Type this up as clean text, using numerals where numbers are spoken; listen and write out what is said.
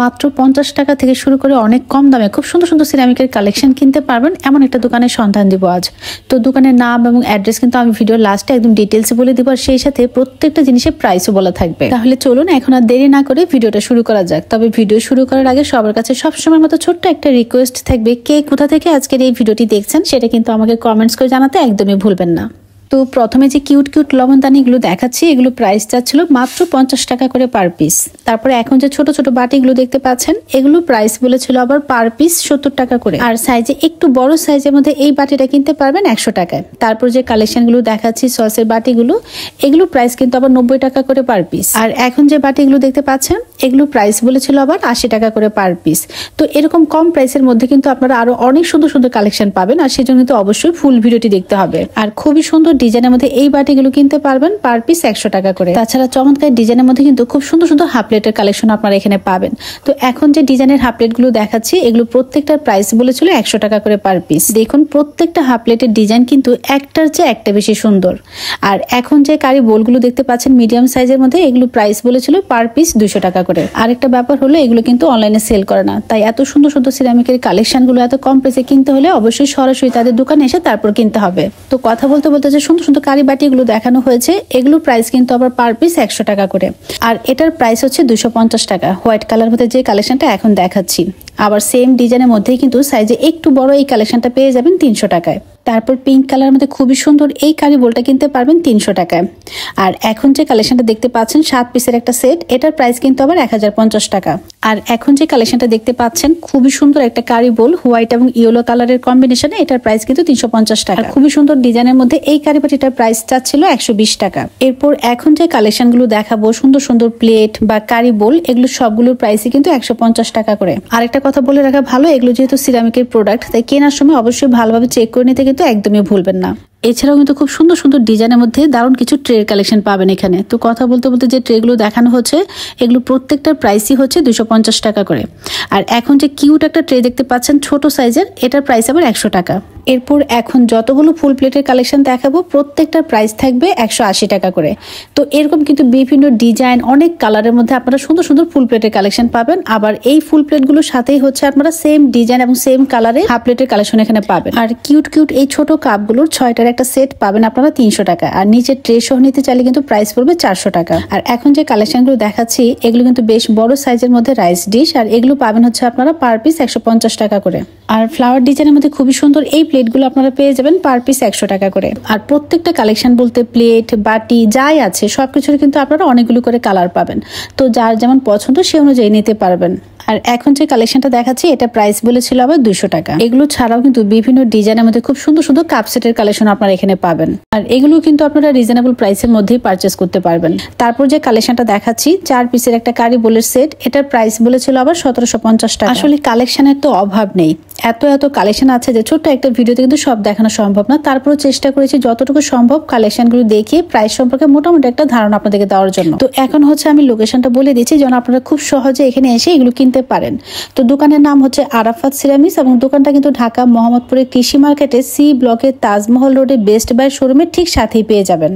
মাত্র 50 টাকা থেকে শুরু করে অনেক কম দামে খুব সুন্দর সুন্দর সিরামিকের কালেকশন কিনতে পারবেন এমন একটা দোকানের সন্ধান দিব আজ। তো দোকানের নাম এবং অ্যাড্রেস কিন্তু আমি ভিডিওর লাস্টে একদম ডিটেইলসে বলে দিব, আর সেই সাথে প্রত্যেকটা জিনিসের প্রাইসও বলা থাকবে। তাহলে চলুন এখন আর দেরি না করে ভিডিওটা শুরু করা যাক। তবে ভিডিও শুরু করার আগে সবার কাছে সবসময় মতো ছোট্ট একটা রিকোয়েস্ট থাকবে, কে কোথা থেকে আজকের এই ভিডিওটি দেখছেন সেটা কিন্তু আমাকে কমেন্টস করে জানাতে একদমই ভুলবেন না। তো প্রথমে যে কিউট কিউট লবণদানিগুলো দেখাচ্ছি, এগুলো প্রাইস চাচ্ছিল মাত্র 50 টাকা করে পার পিস। তারপরে এখন যে ছোট ছোট বাটিগুলো দেখতে পাচ্ছেন, এগুলো প্রাইস বলেছিল আবার পার পিস 70 টাকা করে। আর সাইজে একটু বড় সাইজের মধ্যে এই বাটিটা কিনতে পারবেন 100 টাকায়। তারপর যে কালেকশনগুলো দেখাচ্ছি সসের বাটিগুলো, এগুলো প্রাইস কিন্তু আবার 90 টাকা করে পার পিস। আর এখন যে বাটিগুলো দেখতে পাচ্ছেন, এগুলো প্রাইস বলেছিল আবার 80 টাকা করে পার পিস। তো এরকম কম প্রাইসের মধ্যে কিন্তু আপনারা আরো অনেক সুন্দর সুন্দর কালেকশন পাবেন, আর সেজন্য কিন্তু অবশ্যই ফুল ভিডিওটি দেখতে হবে। আর খুবই সুন্দর ডিজাইনের মধ্যে এই বাটিগুলো কিনতে পারবেন পার পিস 100 টাকা করে। তাছাড়া চমৎকার ডিজাইনের মধ্যে কিন্তু খুব সুন্দর সুন্দর হাফ প্লেটের কালেকশন আপনারা এখানে পাবেন। তো এখন যে ডিজাইনের হাফ প্লেট গুলো দেখাচ্ছি, এগুলো প্রত্যেকটার প্রাইস বলেছিল 100 টাকা করে পার পিস। দেখুন প্রত্যেকটা হাফ প্লেটের ডিজাইন কিন্তু একটার চেয়ে একটা বেশি সুন্দর। আর এখন যে কারি বোলগুলো দেখতে পাচ্ছেন মিডিয়াম সাইজের মধ্যে, এগুলো প্রাইস বলেছিল পার পিস 200 টাকা করে। আরেকটা ব্যাপার হলো এগুলো কিন্তু অনলাইনে সেল করে না, তাই এত সুন্দর সুন্দর সিরামিকের কালেকশন গুলো এত কম প্রাইসে কিনতে হলে অবশ্যই সরাসরি তাদের দোকানে এসে তারপর কিনতে হবে। তো কথা বলতে বলতে যে সুন্দর সুন্দর কারি বাটিগুলো দেখানো হয়েছে, এগুলো প্রাইস কিন্তু আবার পার পিস 100 টাকা করে। আর এটার প্রাইস হচ্ছে 250 টাকা। হোয়াইট কালার মধ্যে যে কালেকশনটা এখন দেখাচ্ছি, আবার সেম ডিজাইনের মধ্যেই কিন্তু সাইজে একটু বড় এই কালেকশনটা পেয়ে যাবেন 300 টাকায়। তারপর পিঙ্ক কালার মধ্যে খুবই সুন্দর এই কারি বোলটা কিনতে পারবেন 300 টাকায়। আর এখন যে কালেকশনটা দেখতে পাচ্ছেন 7 পিসের একটা সেট, এটার প্রাইস কিন্তু আবার 1050 টাকা। আর এখন যে কালেকশনটা দেখতে পাচ্ছেন খুবই সুন্দর একটা কারি বোল হোয়াইট এবং ইয়েলো কালারের কম্বিনেশনে, এটার প্রাইস কিন্তু 350 টাকা। খুবই সুন্দর ডিজাইনের মধ্যে এই কারি বাটিটার প্রাইস চাচ্ছিল 120 টাকা। এরপর এখন যে কালেকশনগুলো দেখাবো সুন্দর সুন্দর প্লেট বা কারি বোল, এগুলো সবগুলোর প্রাইসই কিন্তু 150 টাকা করে। আরেকটা কথা বলে রাখা ভালো, এগুলো যেহেতু সিরামিকের প্রোডাক্ট, তাই কেনার সময় অবশ্যই ভালোভাবে চেক করে নিতে কিন্তু একদমই ভুলবেন না। এছাড়াও কিন্তু খুব সুন্দর সুন্দর ডিজাইনের মধ্যে দারুণ কিছু ট্রের কালেকশন পাবেন এখানে। তো কথা বলতে বলতে যে ট্রেগুলো দেখানো হচ্ছে, এগুলো প্রত্যেকটার প্রাইসই হচ্ছে 250 টাকা করে। আর এখন যে কিউট একটা ট্রে দেখতে পাচ্ছেন ছোট সাইজের, এটার প্রাইস আবার 100 টাকা। এরপর এখন যতগুলো ফুল প্লেটের কালেকশন দেখাবো প্রত্যেকটার প্রাইস থাকবে 180 টাকা করে। তো এরকম কিন্তু বিভিন্ন ডিজাইন অনেক কালারের মধ্যে আপনারা সুন্দর সুন্দর ফুল প্লেটের কালেকশন পাবেন। আবার এই ফুল প্লেটগুলোর সাথেই হচ্ছে আপনারা সেম ডিজাইন এবং সেম কালারে হাফ প্লেটের কালেকশন এখানে পাবেন। আর কিউট কিউট এই ছোট কাপগুলোর 6টার একটা সেট পাবেন আপনারা 300 টাকা। আর নিচে ট্রে সহ নিতে চাইলে কিন্তু প্রাইস পড়বে 400 টাকা। আর এখন যে কালেকশনগুলো দেখাচ্ছি, এগুলো কিন্তু বেশ বড় সাইজের মধ্যে রাইস ডিশ, আর এগুলো পাবেন হচ্ছে আপনারা পার পিস 150 টাকা করে। আর ফ্লাওয়ার ডিজাইনের মধ্যে খুবই সুন্দর এই প্লেটগুলো আপনারা পেয়ে যাবেন পার পিস 100 টাকা করে। আর প্রত্যেকটা কালেকশন বলতে প্লেট বাটি যাই আছে সবকিছুর কিন্তু আপনারা অনেকগুলো করে কালার পাবেন। তো যার যেমন পছন্দ সে অনুযায়ী নিতে পারবেন। আর এখন যে কালেকশনটা দেখাচ্ছি, এটা প্রাইস বলেছিল আবার 200 টাকা। এগুলো ছাড়াও কিন্তু বিভিন্ন ডিজাইনের মধ্যে খুব সুন্দর সুন্দর কাপ সেটের কালেকশন আপনারা এখানে পাবেন। আর এগুলো কিন্তু আপনারা রিজনেবল প্রাইসের মধ্যেই পারচেস করতে পারবেন। তারপর যে কালেকশনটা দেখাচ্ছি 4 পিসের একটা কারি বোলের সেট, এটার প্রাইস বলেছিল আবার 1750 টাকা। আসলে কালেকশনের তো অভাব নেই, এত এত কালেকশন আছে যে ছোট্ট একটা ভিডিওতে কিন্তু সব দেখানো সম্ভব না। তারপরেও চেষ্টা করেছি যতটুকু সম্ভব কালেকশনগুলো দেখিয়ে প্রাইস সম্পর্কে মোটামুটি একটা ধারণা আপনাদেরকে দেওয়ার জন্য। তো এখন হচ্ছে আমি লোকেশনটা বলে দিচ্ছি যেন আপনারা খুব সহজে এখানে এসে এগুলো কিনতে পারেন। তো দোকানের নাম হচ্ছে আরাফাত সিরামিক্স, এবং দোকানটা কিন্তু ঢাকা মোহাম্মদপুরের কৃষি মার্কেটে সি ব্লকের তাজমহল রোডে বেস্ট বাই শোরুমের ঠিক সাথেই পেয়ে যাবেন।